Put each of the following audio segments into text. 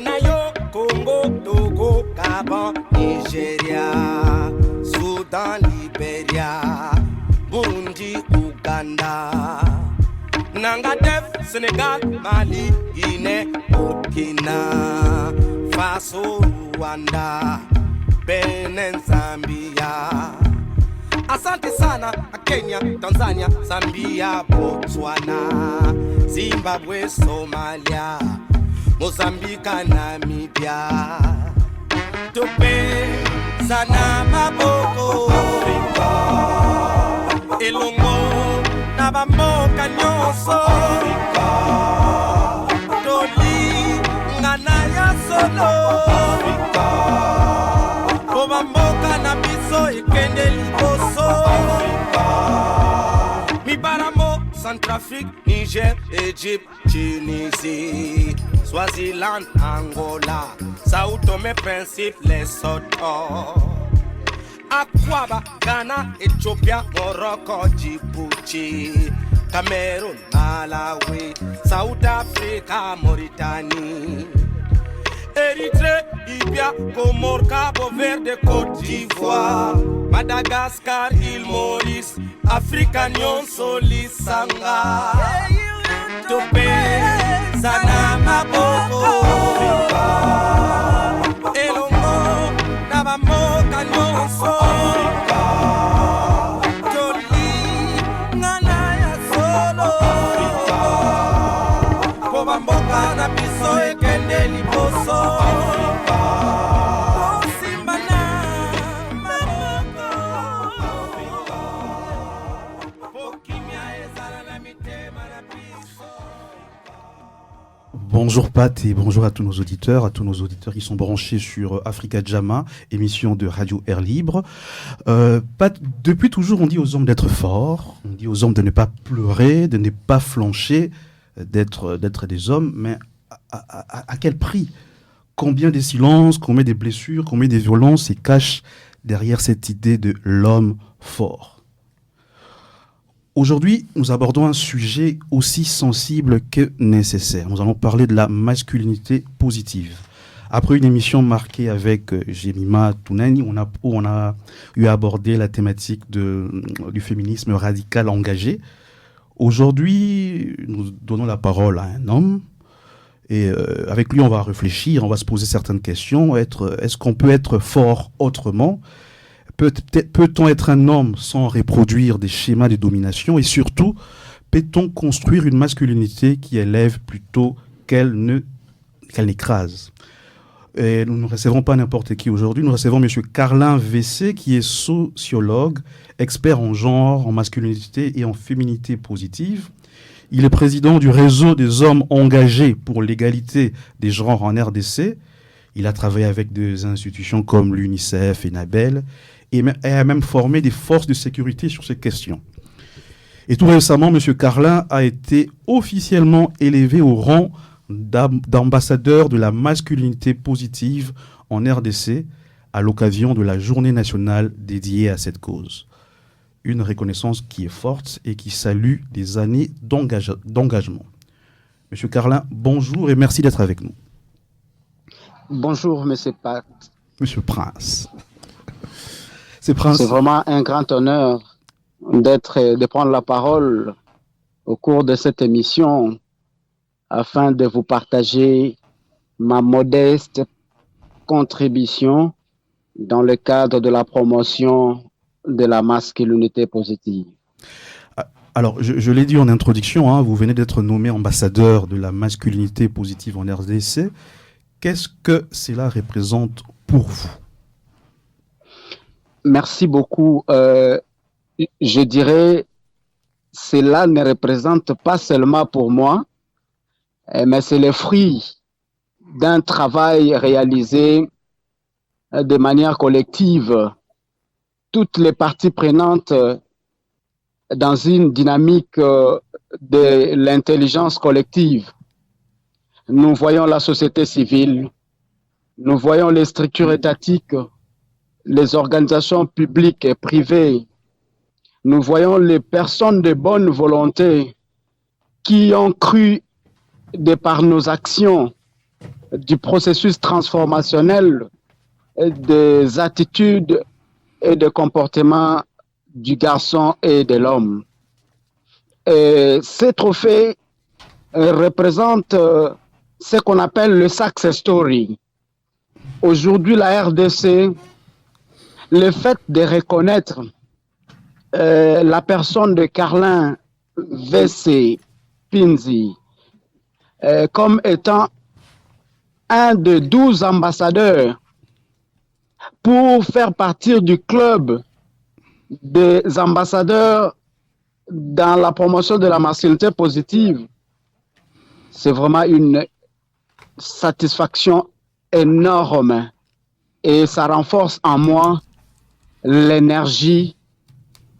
na yo Congo, Togo, Gabon, Nigeria, Soudan, Liberia, Burundi, Uganda, Nangadef, Sénégal, Mali, Guinée, Burkina Faso, Rwanda, Benin, Zambia. Asante sana Kenya, Tanzania, Zambia, Botswana, Zimbabwe, Somalia, Mozambique, Namibia. Tope sana maboko Afrika, Elongo na bamoka nyonso Afrika, Toli ngana ya solo Afrika, Obamboka na biso ekende liboso Afrika, Mibaramo, Centrafrique, Niger, Egypte, Tunisie, Swaziland, Angola, Sao Tome, Principe, Lesotho, Akwaba, Ghana, Ethiopia, Morocco, Djibouti, Cameroun, Malawi, South Africa, Mauritanie, Érythrée, Libya, Comores, Cabo Verde, Côte d'Ivoire, Madagascar, île Maurice, Afrique, Nyonso, Lisanga, Tope, Sana Maboko, Elongo, Nabamoka, Nyonso, Toli, Ngana ya Solo, Kobamboka na biso ekende liboso. Bonjour Pat et bonjour à tous nos auditeurs qui sont branchés sur Africa Jama, émission de Radio Air Libre. Pat, depuis toujours on dit aux hommes d'être forts, on dit aux hommes de ne pas pleurer, de ne pas flancher, d'être des hommes, mais à quel prix? Combien de silences, combien de blessures, combien de violences se cachent derrière cette idée de l'homme fort? Aujourd'hui, nous abordons un sujet aussi sensible que nécessaire. Nous allons parler de la masculinité positive. Après une émission marquée avec Jemima Tounani, où on a eu à aborder la thématique du féminisme radical engagé. Aujourd'hui, nous donnons la parole à un homme. Et avec lui, on va réfléchir, on va se poser certaines questions. Est-ce qu'on peut être fort autrement ? Peut-on être un homme sans reproduire des schémas de domination? Et surtout, peut-on construire une masculinité qui élève plutôt qu'elle n'écrase? Et nous ne recevons pas n'importe qui aujourd'hui. Nous recevons M. Carlin Vessé, qui est sociologue, expert en genre, en masculinité et en féminité positive. Il est président du réseau des hommes engagés pour l'égalité des genres en RDC. Il a travaillé avec des institutions comme l'UNICEF et Nabel et a même formé des forces de sécurité sur ces questions. Et tout récemment, M. Carlin a été officiellement élevé au rang d'ambassadeur de la masculinité positive en RDC à l'occasion de la journée nationale dédiée à cette cause. Une reconnaissance qui est forte et qui salue des années d'engagement. M. Carlin, bonjour et merci d'être avec nous. Bonjour, M. Pat. Monsieur Prince. C'est vraiment un grand honneur de prendre la parole au cours de cette émission afin de vous partager ma modeste contribution dans le cadre de la promotion de la masculinité positive. Alors, je l'ai dit en introduction, vous venez d'être nommé ambassadeur de la masculinité positive en RDC. Qu'est-ce que cela représente pour vous? Merci beaucoup. Je dirais, cela ne représente pas seulement pour moi, mais c'est le fruit d'un travail réalisé de manière collective. Toutes les parties prenantes dans une dynamique de l'intelligence collective. Nous voyons la société civile, nous voyons les structures étatiques, les organisations publiques et privées, nous voyons les personnes de bonne volonté qui ont cru, de par nos actions, du processus transformationnel des attitudes et des comportements du garçon et de l'homme. Et ces trophées représentent ce qu'on appelle le success story. Aujourd'hui, la RDC, le fait de reconnaître la personne de Carlin V.C. Pinzi comme étant un de 12 ambassadeurs pour faire partie du club des ambassadeurs dans la promotion de la masculinité positive, c'est vraiment une satisfaction énorme et ça renforce en moi l'énergie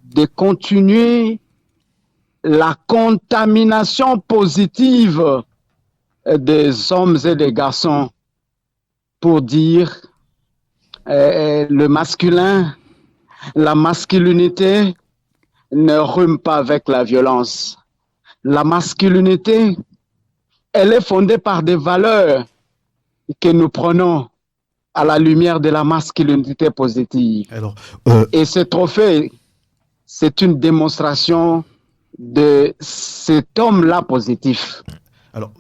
de continuer la contamination positive des hommes et des garçons pour dire le masculin, la masculinité ne rime pas avec la violence. La masculinité, elle est fondée par des valeurs que nous prenons à la lumière de la masculinité positive. Alors, et ce trophée, c'est une démonstration de cet homme-là positif. Alors,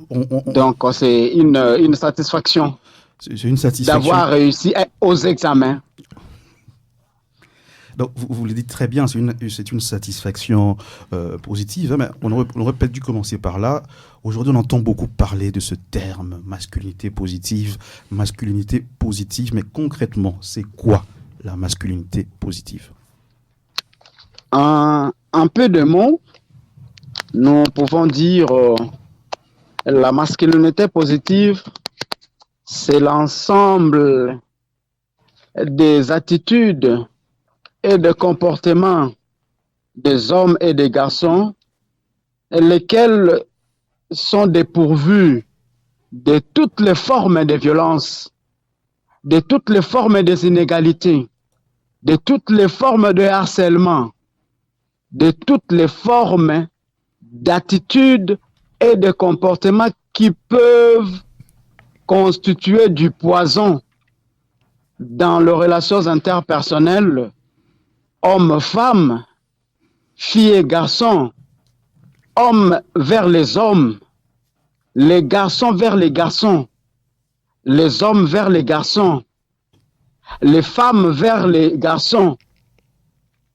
donc, c'est une satisfaction. C'est une satisfaction d'avoir réussi aux examens. Donc, vous le dites très bien, c'est une satisfaction positive, hein, mais on aurait peut-être dû commencer par là. Aujourd'hui, on entend beaucoup parler de ce terme, masculinité positive, mais concrètement, c'est quoi la masculinité positive? En peu de mots, nous pouvons dire la masculinité positive, c'est l'ensemble des attitudes et des comportements des hommes et des garçons, lesquels sont dépourvus de toutes les formes de violence, de toutes les formes des inégalités, de toutes les formes de harcèlement, de toutes les formes d'attitudes et de comportements qui peuvent constituer du poison dans les relations interpersonnelles, hommes-femmes, filles et garçons, hommes vers les hommes, les garçons vers les garçons, les hommes vers les garçons, les femmes vers les garçons.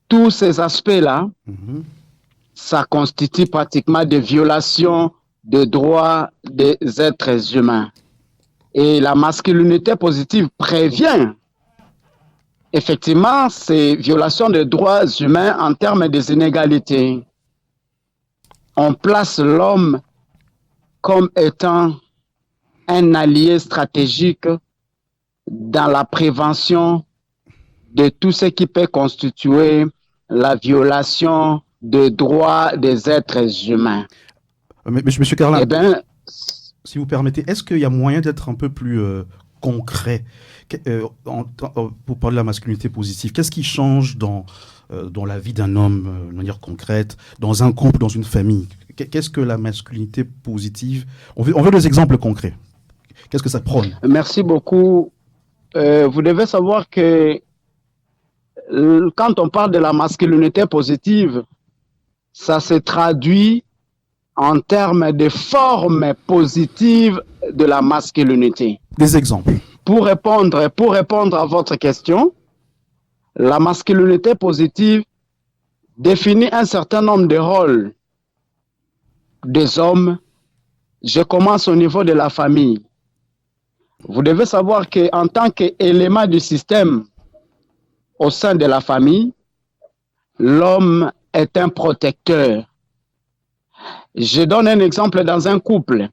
Tous ces aspects-là, ça constitue pratiquement des violations des droits des êtres humains. Et la masculinité positive prévient effectivement ces violations des droits humains en termes des inégalités. On place l'homme comme étant un allié stratégique dans la prévention de tout ce qui peut constituer la violation des droits des êtres humains. Mais Monsieur Carlin, si vous permettez, est-ce qu'il y a moyen d'être un peu plus concret pour parler de la masculinité positive? Qu'est-ce qui change dans la vie d'un homme de manière concrète, dans un couple, dans une famille? Qu'est-ce que la masculinité positive? On veut des exemples concrets. Qu'est-ce que ça prône? Merci beaucoup. Vous devez savoir que quand on parle de la masculinité positive, ça se traduit en termes de formes positives de la masculinité. Des exemples. Pour répondre à votre question, la masculinité positive définit un certain nombre de rôles des hommes. Je commence au niveau de la famille. Vous devez savoir qu'en tant qu'élément du système au sein de la famille, l'homme est un protecteur. Je donne un exemple dans un couple.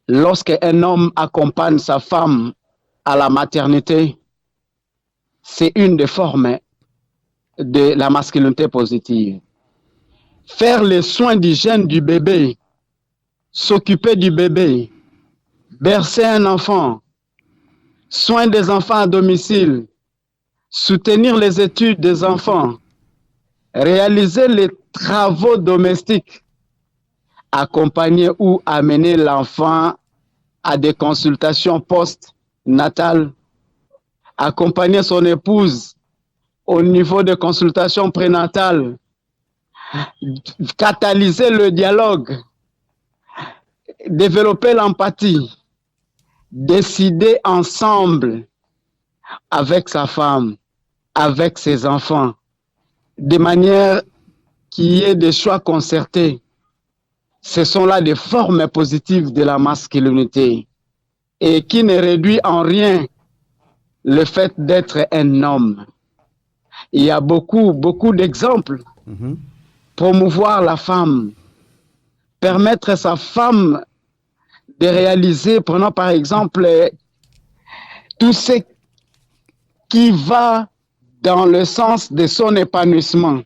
Lorsqu'un homme accompagne sa femme à la maternité, c'est une des formes de la masculinité positive. Faire les soins d'hygiène du bébé, s'occuper du bébé, bercer un enfant, soins des enfants à domicile, soutenir les études des enfants, réaliser les travaux domestiques, accompagner ou amener l'enfant à des consultations post-natales, accompagner son épouse au niveau des consultations prénatales, catalyser le dialogue, développer l'empathie, décider ensemble avec sa femme, avec ses enfants, de manière qu'il y ait des choix concertés. Ce sont là des formes positives de la masculinité et qui ne réduit en rien le fait d'être un homme. Il y a beaucoup d'exemples. Promouvoir la femme, permettre à sa femme de réaliser, prenons par exemple, tout ce qui va dans le sens de son épanouissement.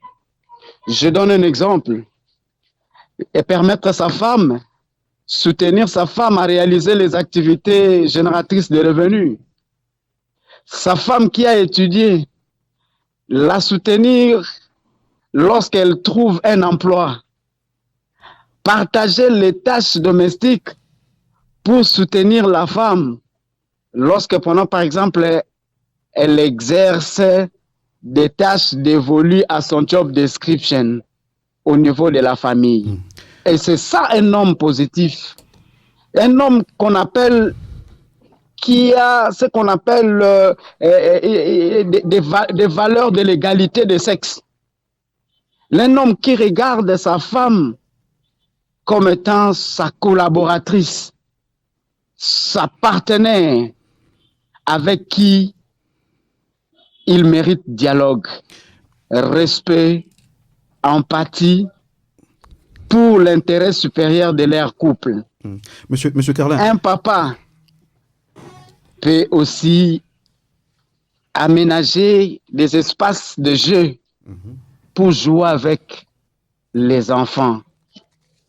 Je donne un exemple. Et permettre à sa femme, soutenir sa femme à réaliser les activités génératrices de revenus. Sa femme qui a étudié, la soutenir lorsqu'elle trouve un emploi. Partager les tâches domestiques pour soutenir la femme lorsque, prenons par exemple, elle exerce des tâches dévolues à son job description au niveau de la famille. Et c'est ça un homme positif. Un homme qu'on appelle, qui a ce qu'on appelle des valeurs de l'égalité de sexe. Un homme qui regarde sa femme comme étant sa collaboratrice, sa partenaire avec qui il mérite dialogue, respect, empathie pour l'intérêt supérieur de leur couple. Monsieur Carlin. Un papa peut aussi aménager des espaces de jeu pour jouer avec les enfants.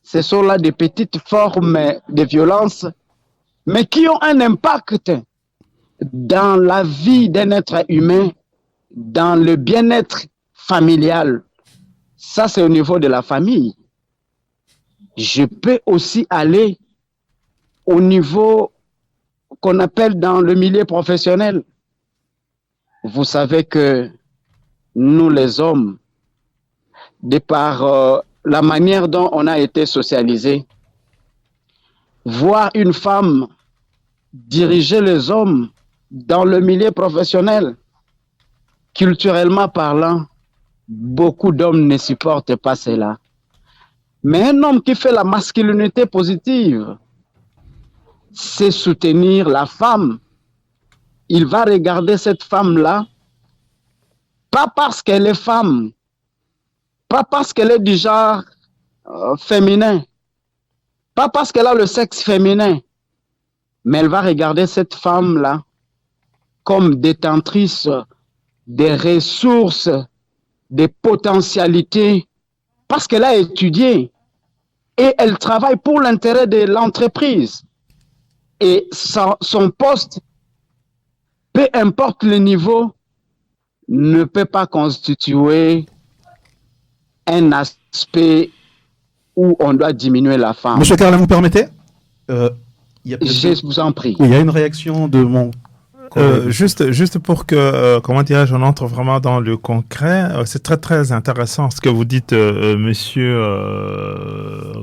Ce sont là des petites formes de violence, mais qui ont un impact dans la vie d'un être humain, dans le bien-être familial. Ça, c'est au niveau de la famille. Je peux aussi aller au niveau qu'on appelle dans le milieu professionnel. Vous savez que nous, les hommes, de par la manière dont on a été socialisés, voir une femme diriger les hommes dans le milieu professionnel, culturellement parlant, beaucoup d'hommes ne supportent pas cela. Mais un homme qui fait la masculinité positive, c'est soutenir la femme. Il va regarder cette femme-là, pas parce qu'elle est femme, pas parce qu'elle est du genre féminin, pas parce qu'elle a le sexe féminin, mais elle va regarder cette femme-là comme détentrice des ressources, des potentialités, parce qu'elle a étudié et elle travaille pour l'intérêt de l'entreprise. Et son poste, peu importe le niveau, ne peut pas constituer un aspect où on doit diminuer la femme. Monsieur Carlin, vous permettez Je vous en prie. Oui, il y a une réaction de mon... Juste pour que, comment dirais-je, on entre vraiment dans le concret, c'est très très intéressant ce que vous dites, monsieur,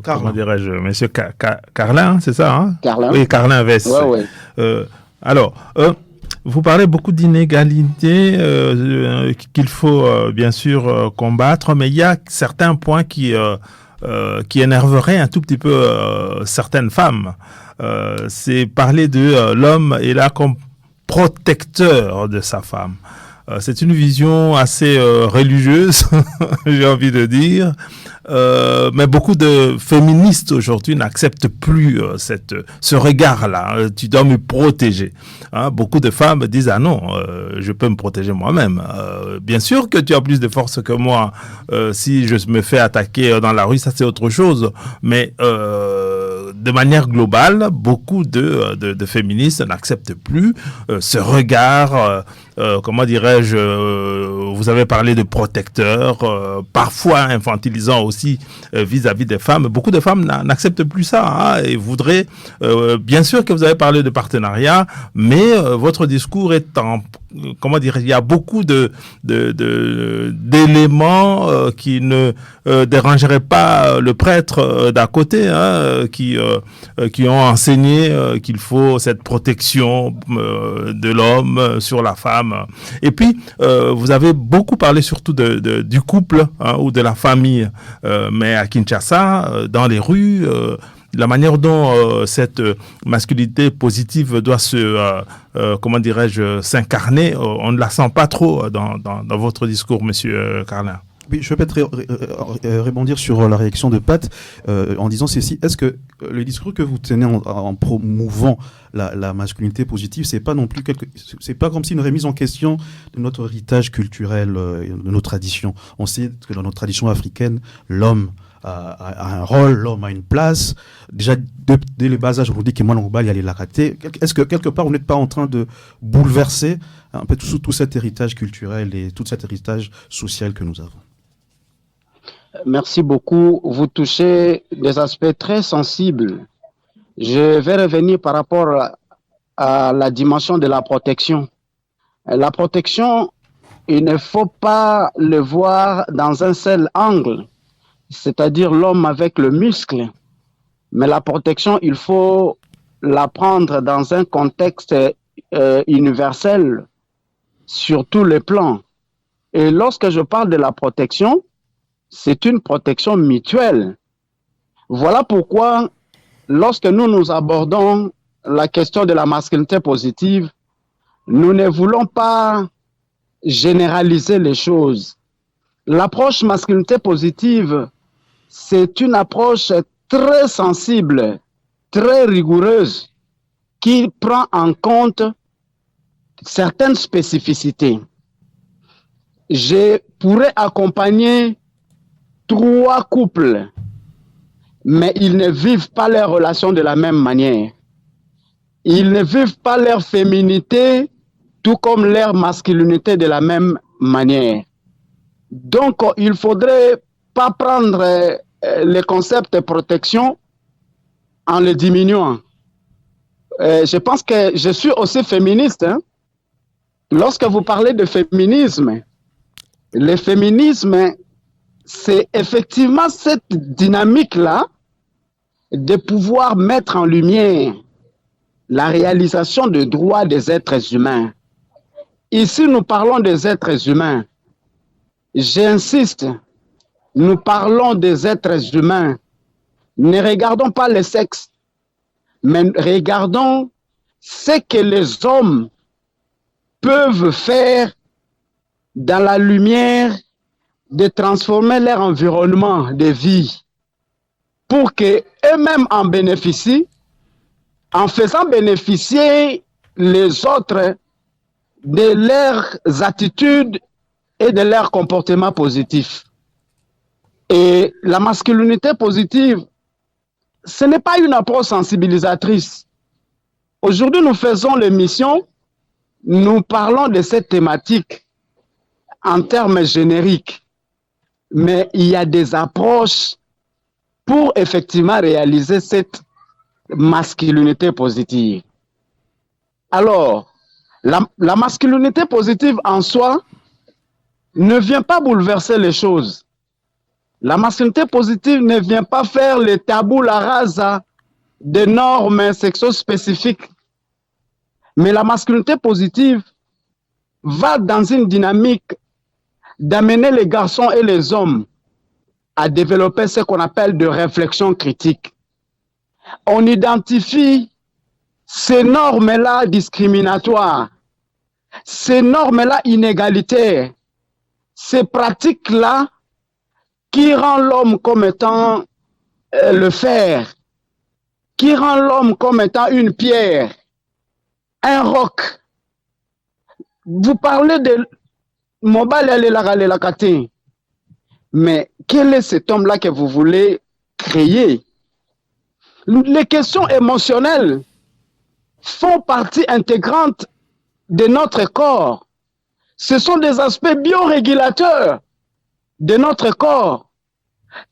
comment dirais-je, monsieur Carlin, c'est ça, hein? Carlin. Oui, Carlin Vess. Ouais. Alors, vous parlez beaucoup d'inégalités qu'il faut bien sûr combattre, mais il y a certains points qui énerveraient un tout petit peu certaines femmes. C'est parler de l'homme est là comme protecteur de sa femme. C'est une vision assez religieuse, j'ai envie de dire. Mais beaucoup de féministes aujourd'hui n'acceptent plus ce regard-là. Tu dois me protéger. Hein, beaucoup de femmes disent ah non, je peux me protéger moi-même. Bien sûr que tu as plus de force que moi. Si je me fais attaquer dans la rue, ça c'est autre chose. Mais de manière globale, beaucoup de féministes n'acceptent plus ce regard, comment dirais-je, vous avez parlé de protecteur, parfois infantilisant aussi vis-à-vis des femmes. Beaucoup de femmes n'acceptent plus ça et voudraient, bien sûr que vous avez parlé de partenariat, mais votre discours est comment dire, il y a beaucoup d'éléments qui ne dérangeraient pas le prêtre d'à côté, qui ont enseigné qu'il faut cette protection de l'homme sur la femme. Et puis, vous avez beaucoup parlé surtout du couple ou de la famille, mais à Kinshasa, dans les rues, la manière dont cette masculinité positive doit comment dirais-je, s'incarner, on ne la sent pas trop dans votre discours, Monsieur Carlin. Oui, je vais peut-être rebondir sur la réaction de Pat en disant ceci. Est-ce que le discours que vous tenez en promouvant la masculinité positive, c'est pas non plus c'est pas comme si une remise en question de notre héritage culturel, de nos traditions. On sait que dans notre tradition africaine, l'homme a un rôle, l'homme a une place. Déjà, dès le bas âge, on nous dit que moi, il y a les laratés. Est-ce que quelque part, vous n'êtes pas en train de bouleverser un peu tout cet héritage culturel et tout cet héritage social que nous avons? Merci beaucoup. Vous touchez des aspects très sensibles. Je vais revenir par rapport à la dimension de la protection. La protection, il ne faut pas le voir dans un seul angle, c'est-à-dire l'homme avec le muscle. Mais la protection, il faut la prendre dans un contexte universel sur tous les plans. Et lorsque je parle de la protection, c'est une protection mutuelle. Voilà pourquoi, lorsque nous abordons la question de la masculinité positive, nous ne voulons pas généraliser les choses. L'approche masculinité positive, c'est une approche très sensible, très rigoureuse, qui prend en compte certaines spécificités. Je pourrais accompagner 3 couples, mais ils ne vivent pas leurs relations de la même manière. Ils ne vivent pas leur féminité, tout comme leur masculinité de la même manière. Donc, il ne faudrait pas prendre le concept de protection en le diminuant. Je pense que je suis aussi féministe. Lorsque vous parlez de féminisme, le féminisme, c'est effectivement cette dynamique-là de pouvoir mettre en lumière la réalisation des droits des êtres humains. Ici, nous parlons des êtres humains. J'insiste, nous parlons des êtres humains. Ne regardons pas le sexe, mais regardons ce que les hommes peuvent faire dans la lumière de transformer leur environnement de vie pour qu'eux-mêmes en bénéficient, en faisant bénéficier les autres de leurs attitudes et de leurs comportements positifs. Et la masculinité positive, ce n'est pas une approche sensibilisatrice. Aujourd'hui, nous faisons l'émission, nous parlons de cette thématique en termes génériques. Mais il y a des approches pour effectivement réaliser cette masculinité positive. Alors, la masculinité positive en soi ne vient pas bouleverser les choses. La masculinité positive ne vient pas faire le tabula rasa des normes sexo-spécifiques. Mais la masculinité positive va dans une dynamique d'amener les garçons et les hommes à développer ce qu'on appelle de réflexion critique. On identifie ces normes-là discriminatoires, ces normes-là inégalitaires, ces pratiques-là qui rendent l'homme comme étant le fer, qui rend l'homme comme étant une pierre, un roc. Vous parlez de mais quel est cet homme-là que vous voulez créer? Les questions émotionnelles font partie intégrante de notre corps. Ce sont des aspects biorégulateurs de notre corps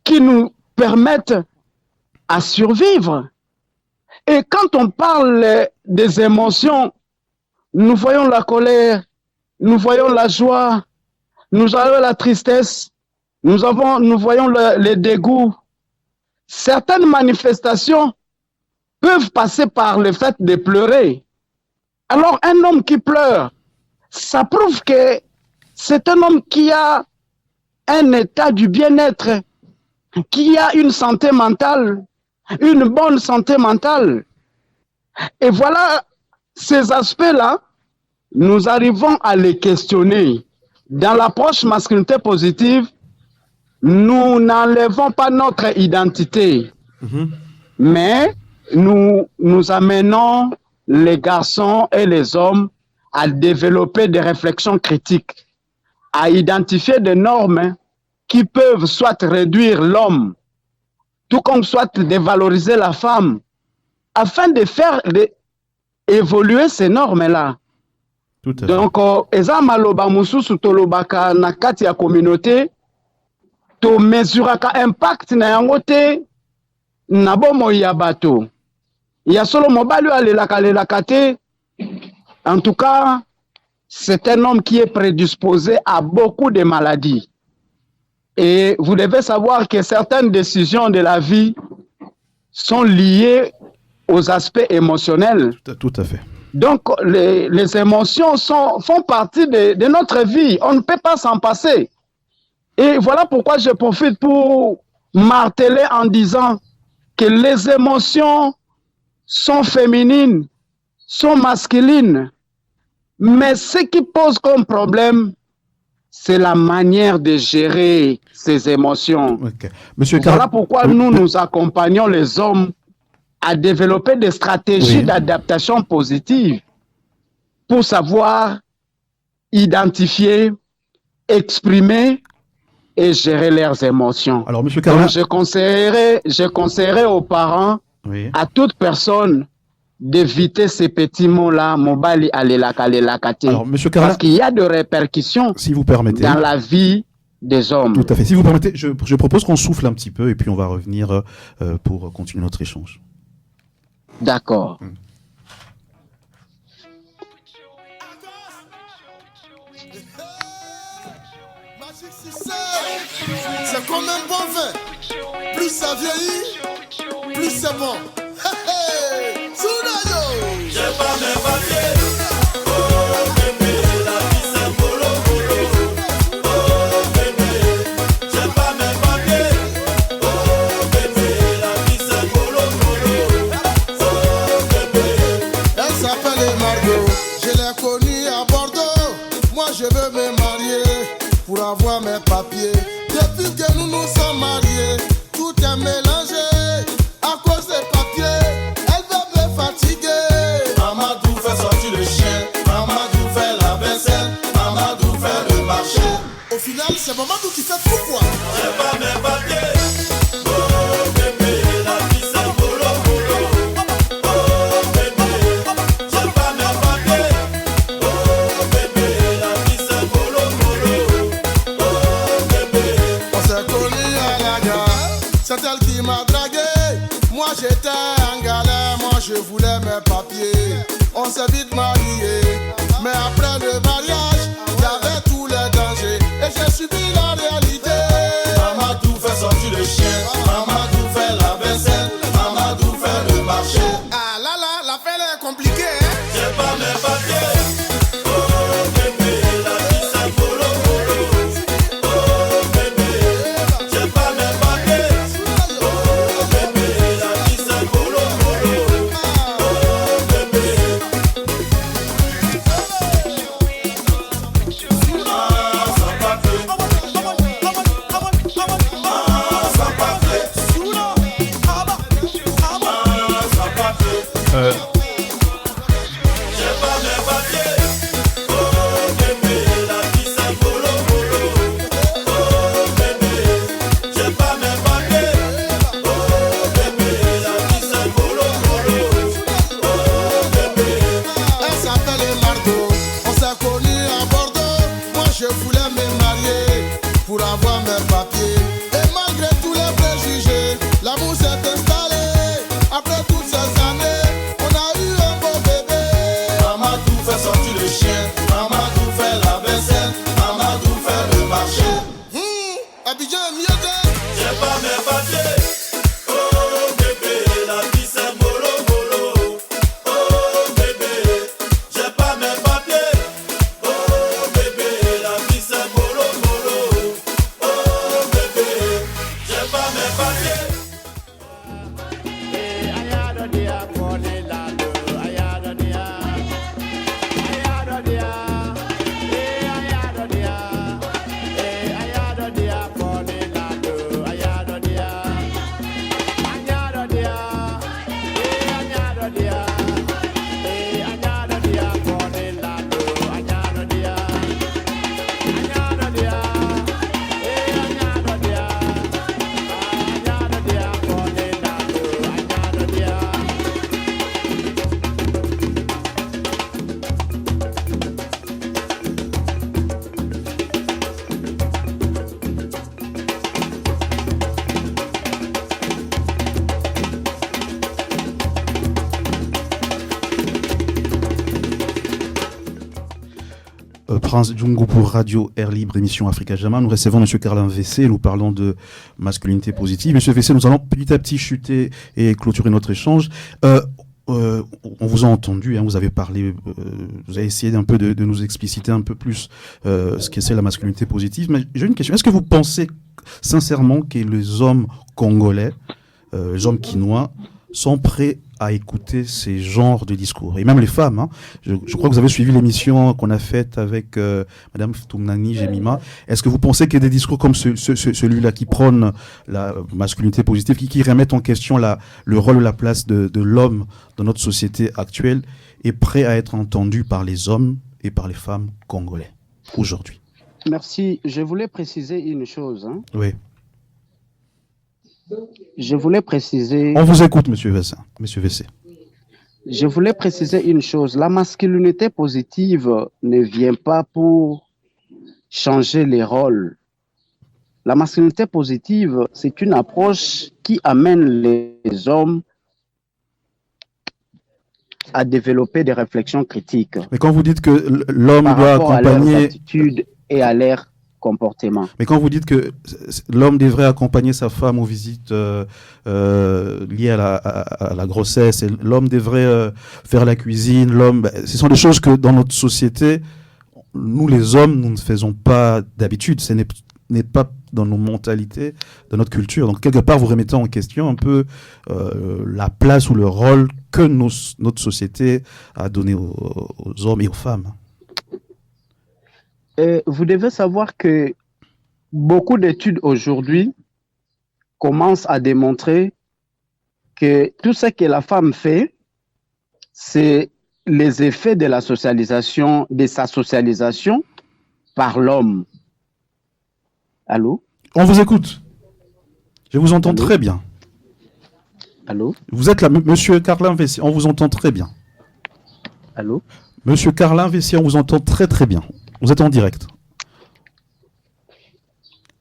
qui nous permettent à survivre. Et quand on parle des émotions, nous voyons la colère, nous voyons la joie, nous voyons la tristesse, nous voyons le dégoût. Certaines manifestations peuvent passer par le fait de pleurer. Alors un homme qui pleure, ça prouve que c'est un homme qui a un état du bien-être, qui a une santé mentale, une bonne santé mentale. Et voilà, ces aspects-là, nous arrivons à les questionner. Dans l'approche masculinité positive, nous n'enlevons pas notre identité, mais nous amenons les garçons et les hommes à développer des réflexions critiques, à identifier des normes qui peuvent soit réduire l'homme, tout comme soit dévaloriser la femme, afin de faire évoluer ces normes-là. Donc, eza maloba mususu tolobaka na kati ya communauté, to mesuraka impact na yango te na bomoi ya bato. Ya solo mobali alelaka te. En tout cas, c'est un homme qui est prédisposé à beaucoup de maladies. Et vous devez savoir que certaines décisions de la vie sont liées aux aspects émotionnels. Tout à fait. Donc, les émotions font partie de notre vie. On ne peut pas s'en passer. Et voilà pourquoi je profite pour marteler en disant que les émotions sont féminines, sont masculines. Mais ce qui pose comme problème, c'est la manière de gérer ces émotions. Okay. Monsieur voilà pourquoi nous accompagnons les hommes à développer des stratégies d'adaptation positive pour savoir identifier, exprimer et gérer leurs émotions. Alors, monsieur Carla... Donc, je conseillerais aux parents, à toute personne, d'éviter ces petits mots-là, mobali alelakate. Alors, monsieur Carla... parce qu'il y a des répercussions si vous permettez, dans la vie des hommes. Tout à fait. Si vous permettez, je propose qu'on souffle un petit peu et puis on va revenir pour continuer notre échange. D'accord. C'est comme un bon vin. Plus ça vieillit, plus c'est bon. Hey, Sunayo. J'ai pas mes papiers. Oh bébé, la vie c'est bolo bolo. Oh bébé, j'ai pas mes papiers. Oh bébé, la vie c'est bolo bolo. Oh bébé. Elle s'appelle Margot. Je l'ai connue à Bordeaux. Moi je veux me marier pour avoir mes papiers. Depuis que nous nous sommes mariés, tout est mélangé à cause des papiers. Elle veut me fatiguer. Mamadou fait sortir le chien. Mamadou fait la vaisselle. Mamadou fait le marché. Au final, c'est Mamadou qui fait tout quoi. J'ai pas mes papiers. Oh bébé, la vie c'est bolo bolo. Oh bébé, j'ai pas mes papiers. Oh bébé, la vie c'est bolo bolo. Oh bébé. On s'est connus à la gare. C'est elle qui m'a dragué. Moi j'étais en galère. Moi je voulais mes papiers. On s'est vite mariés. Mais après le mariage, il y avait tous les dangers. Et j'ai subi la réalité. Mamadou fait sortir le chien. Mamadou fait la vaisselle. Mamadou fait le marché. Ah là là, l'affaire est compliquée, hein? J'ai pas mes papiers. Oh bébé, la vie c'est bolo bolo. Oh bébé, j'ai pas mes papiers. Oh bébé, la vie c'est bolo bolo. Oh bébé. je voulais me marier pour avoir mes papiers. Et malgré tous les préjugés, l'amour s'est installé. Après toutes ces années, on a eu un beau bébé. Maman tout fait sortir le chien, maman tout fait la vaisselle, maman tout fait le marché. Abidjan est mieux que. J'ai pas mes papiers. Oh bébé, la vie c'est mollo mollo. Oh bébé, j'ai pas mes papiers. Oh bébé, la vie c'est mollo mollo. Oh bébé, j'ai pas mes papiers. Prince Djungo pour Radio Air Libre, émission Africa Jama. Nous recevons M. Carlin Vessé, nous parlons de masculinité positive. M. Vessé, nous allons petit à petit chuter et clôturer notre échange. On vous a entendu, hein, vous avez parlé, vous avez essayé un peu de nous expliciter un peu plus ce que c'est la masculinité positive. Mais j'ai une question. Est-ce que vous pensez sincèrement que les hommes congolais, les hommes quinois, sont prêts à écouter ces genres de discours, et même les femmes, hein. Je crois que vous avez suivi l'émission qu'on a faite avec Madame Toumnani Jemima. Est-ce que vous pensez qu'il y a des discours comme celui-là qui prône la masculinité positive, qui remettent en question le rôle ou la place de l'homme dans notre société actuelle, est prêt à être entendu par les hommes et par les femmes congolais aujourd'hui? Merci. Je voulais préciser une chose. Hein. Oui. Je voulais préciser. On vous écoute, Monsieur Vessé. Monsieur Vessé. Je voulais préciser une chose. La masculinité positive ne vient pas pour changer les rôles. La masculinité positive, c'est une approche qui amène les hommes à développer des réflexions critiques. Mais quand vous dites que l'homme doit accompagner accompagner... à leur attitude et à leur comportement. Mais quand vous dites que l'homme devrait accompagner sa femme aux visites liées à la grossesse, et l'homme devrait faire la cuisine, ce sont des choses que dans notre société, nous les hommes, nous ne faisons pas d'habitude. Ce n'est pas dans nos mentalités, dans notre culture. Donc quelque part, vous remettez en question un peu la place ou le rôle que notre société a donné aux hommes et aux femmes. Vous devez savoir que beaucoup d'études aujourd'hui commencent à démontrer que tout ce que la femme fait, c'est les effets de la socialisation, de sa socialisation par l'homme. Allô? On vous écoute. Je vous entends très bien. Allô? Vous êtes là, Monsieur Carlin Vessé, on vous entend très bien. Allô? Monsieur Carlin Vessé, on vous entend très très bien. Vous êtes en direct.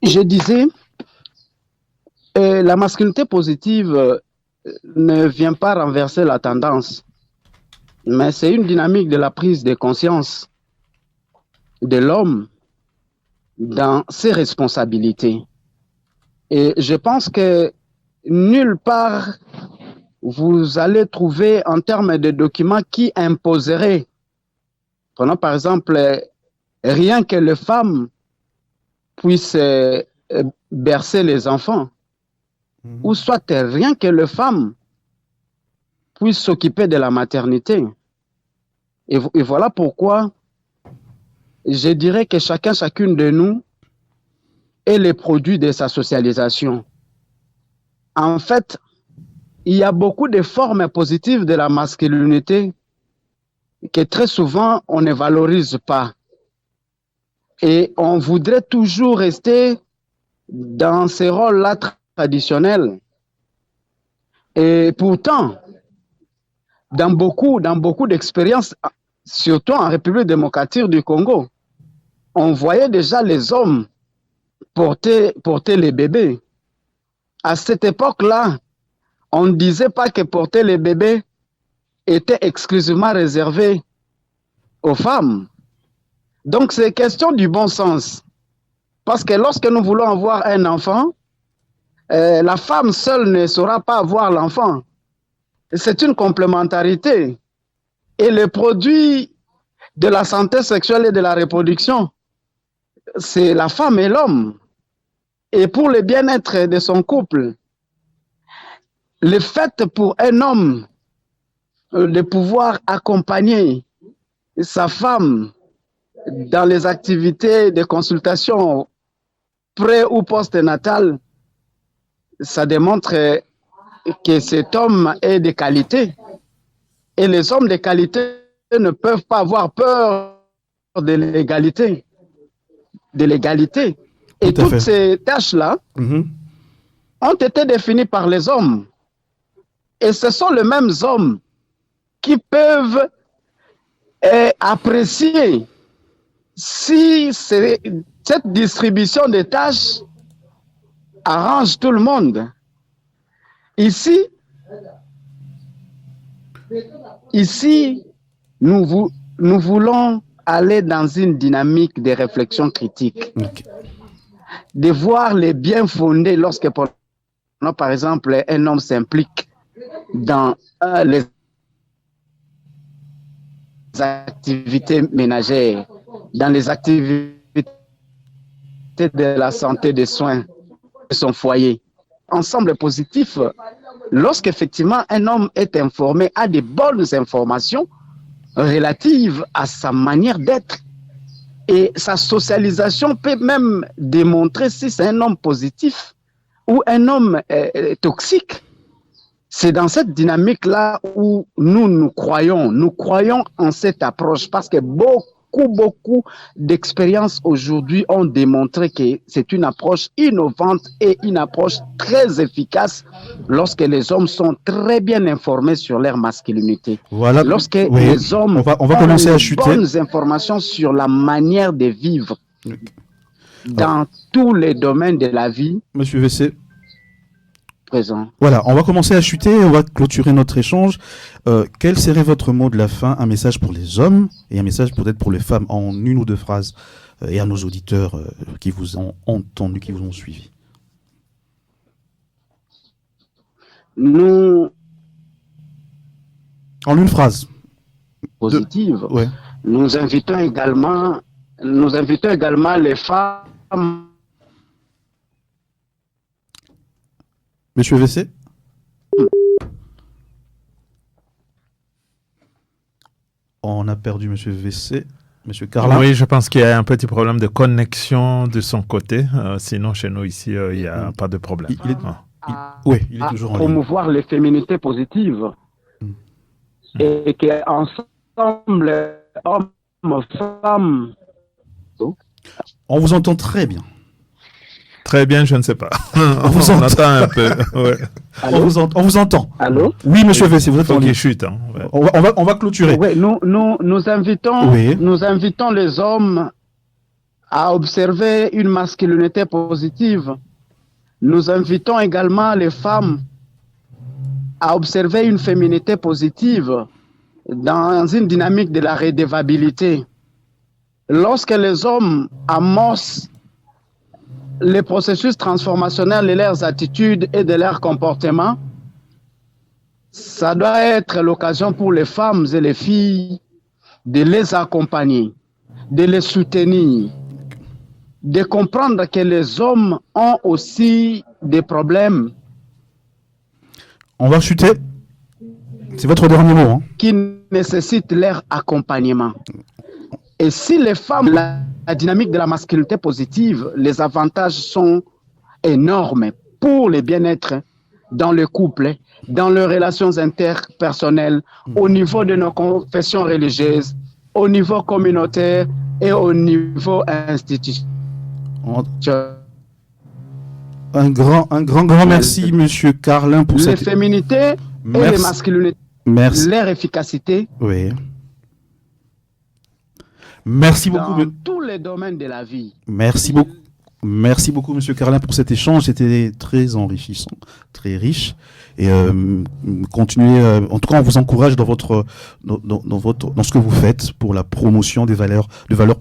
Je disais, la masculinité positive ne vient pas renverser la tendance, mais c'est une dynamique de la prise de conscience de l'homme dans ses responsabilités. Et je pense que nulle part vous allez trouver en termes de documents qui imposeraient, prenons par exemple, rien que les femmes puissent bercer les enfants, ou soit rien que les femmes puissent s'occuper de la maternité. Et voilà pourquoi je dirais que chacune de nous est le produit de sa socialisation. En fait, il y a beaucoup de formes positives de la masculinité que très souvent on ne valorise pas. Et on voudrait toujours rester dans ces rôles-là traditionnels. Et pourtant, dans beaucoup d'expériences, surtout en République démocratique du Congo, on voyait déjà les hommes porter les bébés. À cette époque-là, on ne disait pas que porter les bébés était exclusivement réservé aux femmes. Donc, c'est question du bon sens. Parce que lorsque nous voulons avoir un enfant, la femme seule ne saura pas avoir l'enfant. C'est une complémentarité. Et le produit de la santé sexuelle et de la reproduction, c'est la femme et l'homme. Et pour le bien-être de son couple, le fait pour un homme de pouvoir accompagner sa femme dans les activités de consultation pré- ou post-natale, ça démontre que cet homme est de qualité. Et les hommes de qualité ne peuvent pas avoir peur de l'égalité. Et Tout à fait. toutes ces tâches-là ont été définies par les hommes. Et ce sont les mêmes hommes qui peuvent apprécier si cette distribution des tâches arrange tout le monde. Ici, nous voulons aller dans une dynamique de réflexion critique, Ok. de voir les biens fondés lorsque, par exemple, un homme s'implique dans les activités ménagères, dans les activités de la santé, des soins de son foyer. Ensemble positif, lorsqu'effectivement un homme est informé, a des bonnes informations relatives à sa manière d'être, et sa socialisation peut même démontrer si c'est un homme positif ou un homme toxique. C'est dans cette dynamique-là où nous croyons en cette approche, parce que beaucoup d'expériences aujourd'hui ont démontré que c'est une approche innovante et une approche très efficace lorsque les hommes sont très bien informés sur leur masculinité. Voilà. Lorsque Oui. les hommes On va commencer ont à les chuter. bonnes informations sur la manière de vivre Ok. dans tous les domaines de la vie Monsieur VC. présent. Voilà, on va commencer à chuter, on va clôturer notre échange. Quel serait votre mot de la fin, un message pour les hommes et un message peut-être pour les femmes en une ou deux phrases et à nos auditeurs qui vous ont entendu, qui vous ont suivi. Nous, En une phrase. positive, Ouais. nous invitons également les femmes. Monsieur VC. On a perdu Monsieur VC. Monsieur Carla. Oui, je pense qu'il y a un petit problème de connexion de son côté. Sinon, chez nous, ici, il n'y a pas de problème. Il est- Ah. Oui, il est à toujours en ligne. promouvoir les féminités positives et qu'ensemble, hommes, femmes, On vous entend très bien. Très bien, je ne sais pas. vous On entend. attend un peu. Ouais. On vous entend. allô? Oui, Monsieur VC, vous êtes en Faut qu'il ligne. chute. Hein. Ouais. On va clôturer. Oui, nous invitons, Oui. nous invitons les hommes à observer une masculinité positive. Nous invitons également les femmes à observer une féminité positive dans une dynamique de la redevabilité. Lorsque les hommes amorcent les processus transformationnels de leurs attitudes et de leurs comportements, ça doit être l'occasion pour les femmes et les filles de les accompagner, de les soutenir, de comprendre que les hommes ont aussi des problèmes On va chuter. C'est votre dernier mot. Hein. qui nécessitent leur accompagnement. Et si les femmes, la dynamique de la masculinité positive, les avantages sont énormes pour le bien-être dans le couple, dans les relations interpersonnelles, au niveau de nos confessions religieuses, au niveau communautaire et au niveau institutionnel. Un grand merci, Monsieur Carlin, pour Les cette... féminités et les Merci. masculinités, Merci. leur efficacité. Oui. Merci dans beaucoup. tous les domaines de la vie. Merci beaucoup. Merci beaucoup, Monsieur Carlin, pour cet échange. C'était très enrichissant, très riche. Et continuez. En tout cas, on vous encourage dans dans ce que vous faites pour la promotion des valeurs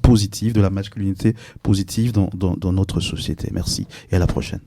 positives, de la masculinité positive dans notre société. Merci et à la prochaine.